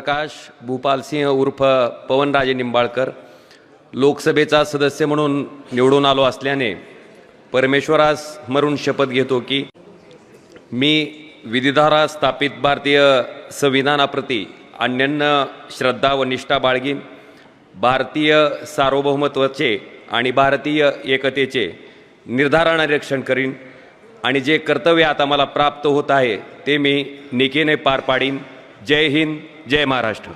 प्रकाश भूपालसिंह उर्फ पवनराजे निंबाळकर लोकसभेचा सदस्य म्हणून निवडून आलो असल्याने परमेश्वरास स्मरून शपथ घेतो की मी विधिधारा स्थापित भारतीय संविधानाप्रती अन्योन्य श्रद्धा व निष्ठा बाळगीन, भारतीय सार्वभौमत्वाचे आणि भारतीय एकतेचे निर्धाराने रक्षण करीन आणि जे कर्तव्य आता मला प्राप्त होत आहे ते मी निष्ठेने पार पाडीन। जय हिंद, जय महाराष्ट्र।